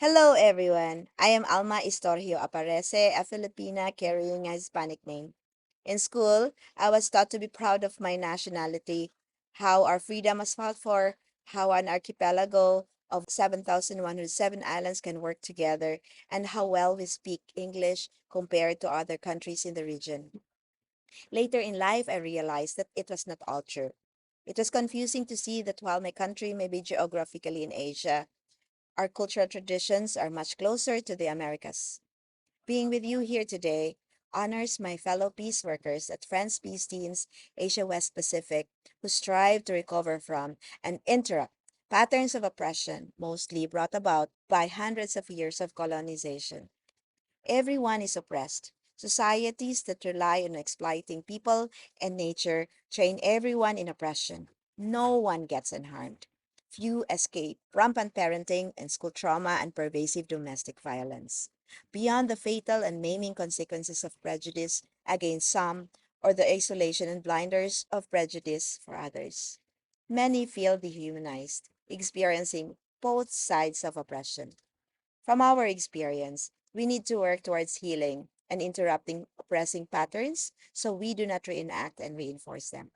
Hello, everyone. I am Alma Aparece, a Filipina carrying a Hispanic name. In school, I was taught to be proud of my nationality, how our freedom was fought for, how an archipelago of 7,107 islands can work together, and how well we speak English compared to other countries in the region. Later in life, I realized that it was not all true. It was confusing to see that while my country may be geographically in Asia, our cultural traditions are much closer to the Americas. Being with you here today honors my fellow peace workers at Friends Peace Teams Asia West Pacific who strive to recover from and interrupt patterns of oppression mostly brought about by hundreds of years of colonization. Everyone is oppressed. Societies that rely on exploiting people and nature train everyone in oppression. No one gets unharmed. Few escape rampant parenting and school trauma and pervasive domestic violence. Beyond the fatal and maiming consequences of prejudice against some or the isolation and blinders of prejudice for others. Many feel dehumanized, experiencing both sides of oppression. From our experience, we need to work towards healing and interrupting oppressing patterns so we do not reenact and reinforce them.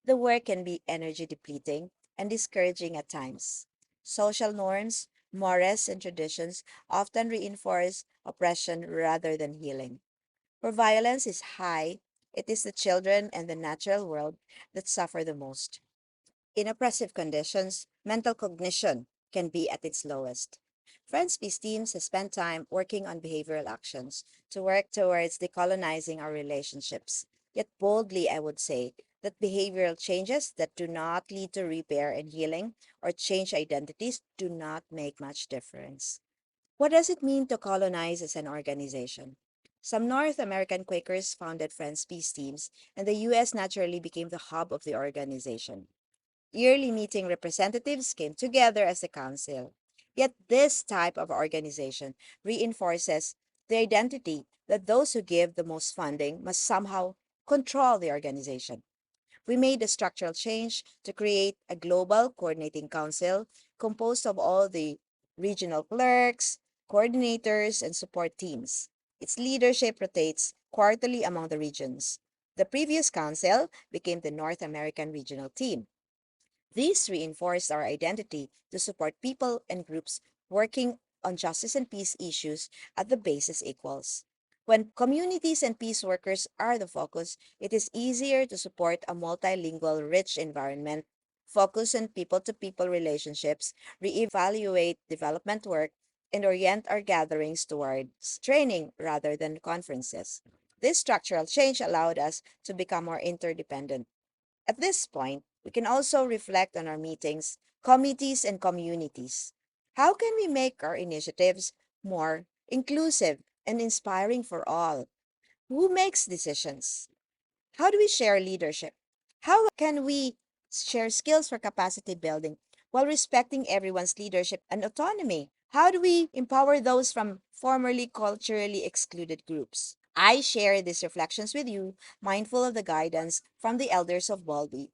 The work can be energy depleting and discouraging at times. Social norms, mores, and traditions often reinforce oppression rather than healing. Where violence is high, it is the children and the natural world that suffer the most. In oppressive conditions, mental cognition can be at its lowest. Friends Peace Teams has spent time working on behavioral actions to work towards decolonizing our relationships. Yet boldly, I would say that behavioral changes that do not lead to repair and healing or change identities do not make much difference. What does it mean to colonize as an organization? Some North American Quakers founded Friends Peace Teams, and the U.S. naturally became the hub of the organization. Yearly meeting representatives came together as a council. Yet this type of organization reinforces the identity that those who give the most funding must somehow control the organization. We made a structural change to create a global coordinating council composed of all the regional clerks, coordinators, and support teams. Its leadership rotates quarterly among the regions. The previous council became the North American Regional Team. These reinforced our identity to support people and groups working on justice and peace issues at the basis equals. When communities and peace workers are the focus, it is easier to support a multilingual, rich environment, focus on people to people relationships, reevaluate development work, and orient our gatherings towards training rather than conferences. This structural change allowed us to become more interdependent. At this point, we can also reflect on our meetings, committees, and communities. How can we make our initiatives more inclusive and inspiring for all? Who makes decisions? How do we share leadership? How can we share skills for capacity building while respecting everyone's leadership and autonomy? How do we empower those from formerly culturally excluded groups? I share these reflections with you, mindful of the guidance from the elders of Balbi.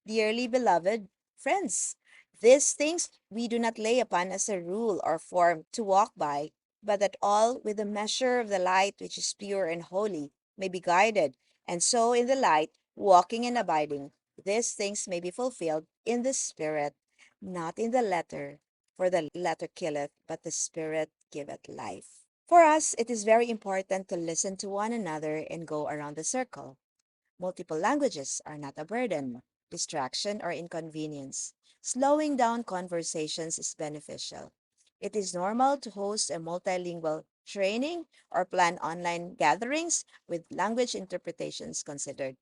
Dearly beloved friends, these things we do not lay upon as a rule or form to walk by, but that all with the measure of the light which is pure and holy may be guided, and so in the light, walking and abiding, these things may be fulfilled in the spirit, not in the letter, for the letter killeth, but the spirit giveth life. For us, it is very important to listen to one another and go around the circle. Multiple languages are not a burden, distraction, or inconvenience. Slowing down conversations is beneficial. It is normal to host a multilingual training or plan online gatherings with language interpretations considered.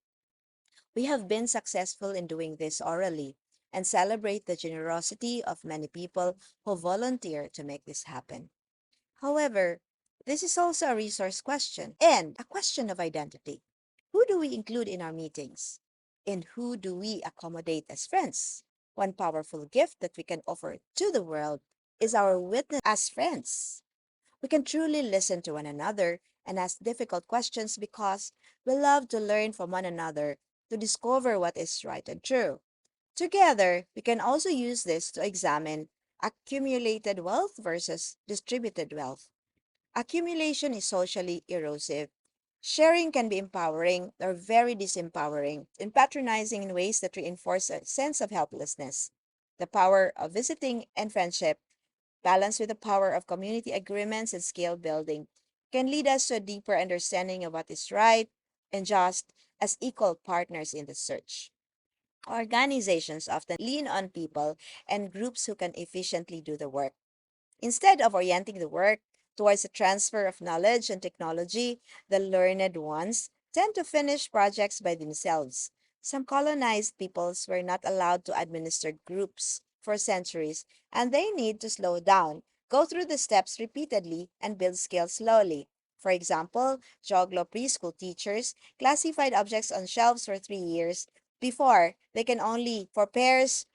We have been successful in doing this orally and celebrate the generosity of many people who volunteer to make this happen. However, this is also a resource question and a question of identity. Who do we include in our meetings? And who do we accommodate as friends? One powerful gift that we can offer to the world is our witness as friends. We can truly listen to one another and ask difficult questions because we love to learn from one another to discover what is right and true. Together, we can also use this to examine accumulated wealth versus distributed wealth. Accumulation is socially erosive. Sharing can be empowering or very disempowering and patronizing in ways that reinforce a sense of helplessness. The power of visiting and friendship, balanced with the power of community agreements and skill building, can lead us to a deeper understanding of what is right and just as equal partners in the search. Organizations often lean on people and groups who can efficiently do the work. Instead of orienting the work towards a transfer of knowledge and technology, the learned ones tend to finish projects by themselves. Some colonized peoples were not allowed to administer groups for centuries, and they need to slow down, go through the steps repeatedly, and build skills slowly. For example, Joglo preschool teachers classified objects on shelves for 3 years before they can only for pairs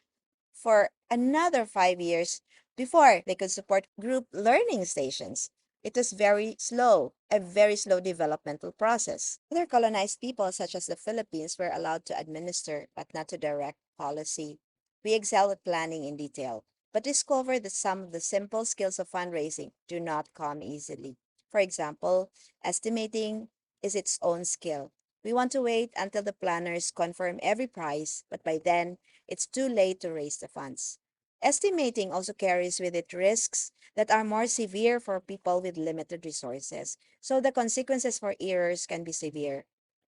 for another 5 years before they could support group learning stations. It was very slow, a very slow developmental process. Other colonized people, such as the Philippines, were allowed to administer but not to direct policy. We excel at planning in detail, but discover that some of the simple skills of fundraising do not come easily. For example, estimating is its own skill. We want to wait until the planners confirm every price, but by then, it's too late to raise the funds. Estimating also carries with it risks that are more severe for people with limited resources, so the consequences for errors can be severe.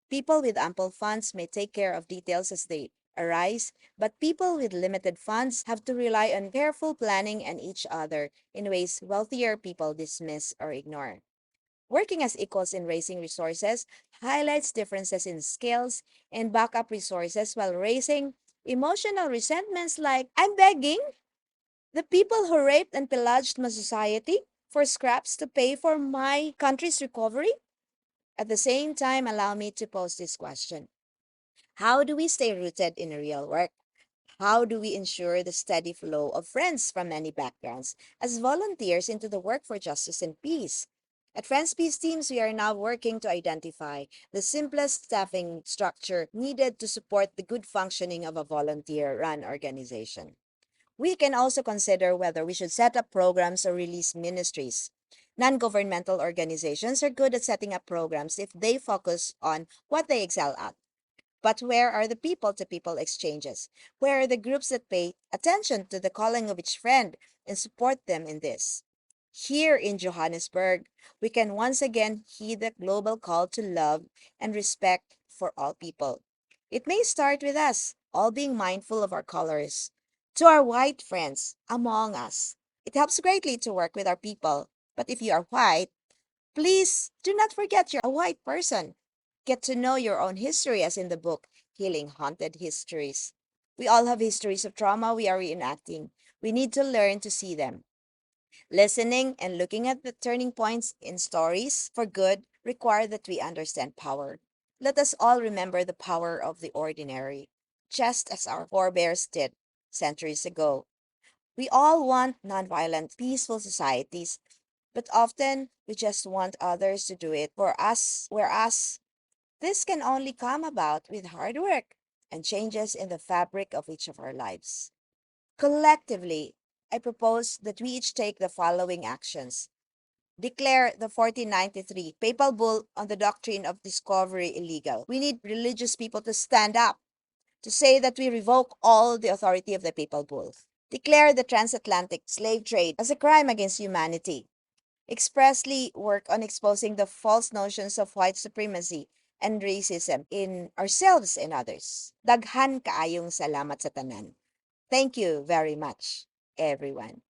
People with ample funds may take care of details as they arise, but people with limited funds have to rely on careful planning and each other in ways wealthier people dismiss or ignore. Working as equals in raising resources highlights differences in skills and backup resources while raising emotional resentments like, I'm begging the people who raped and pillaged my society for scraps to pay for my country's recovery. At the same time, allow me to pose this question. How do we stay rooted in real work? How do we ensure the steady flow of friends from many backgrounds as volunteers into the work for justice and peace? At Friends Peace Teams, we are now working to identify the simplest staffing structure needed to support the good functioning of a volunteer run organization. We can also consider whether we should set up programs or release ministries. Non governmental organizations are good at setting up programs if they focus on what they excel at. But where are the people to people exchanges? Where are the groups that pay attention to the calling of each friend and support them in this? Here in Johannesburg, we can once again heed the global call to love and respect for all people. It may start with us, all being mindful of our colors. To our white friends among us, it helps greatly to work with our people. But if you are white, please do not forget you're a white person. Get to know your own history, as in the book, Healing Haunted Histories. We all have histories of trauma we are reenacting. We need to learn to see them. Listening and looking at the turning points in stories for good require that we understand power. Let us all remember the power of the ordinary, just as our forebears did centuries ago. We all want nonviolent, peaceful societies, but often we just want others to do it for us, whereas this can only come about with hard work and changes in the fabric of each of our lives. Collectively, I propose that we each take the following actions. Declare the 1493 papal bull on the doctrine of discovery illegal. We need religious people to stand up to say that we revoke all the authority of the papal bull. Declare the transatlantic slave trade as a crime against humanity. Expressly work on exposing the false notions of white supremacy and racism in ourselves and others. Daghan kaayong salamat sa tanan. Thank you very much, everyone.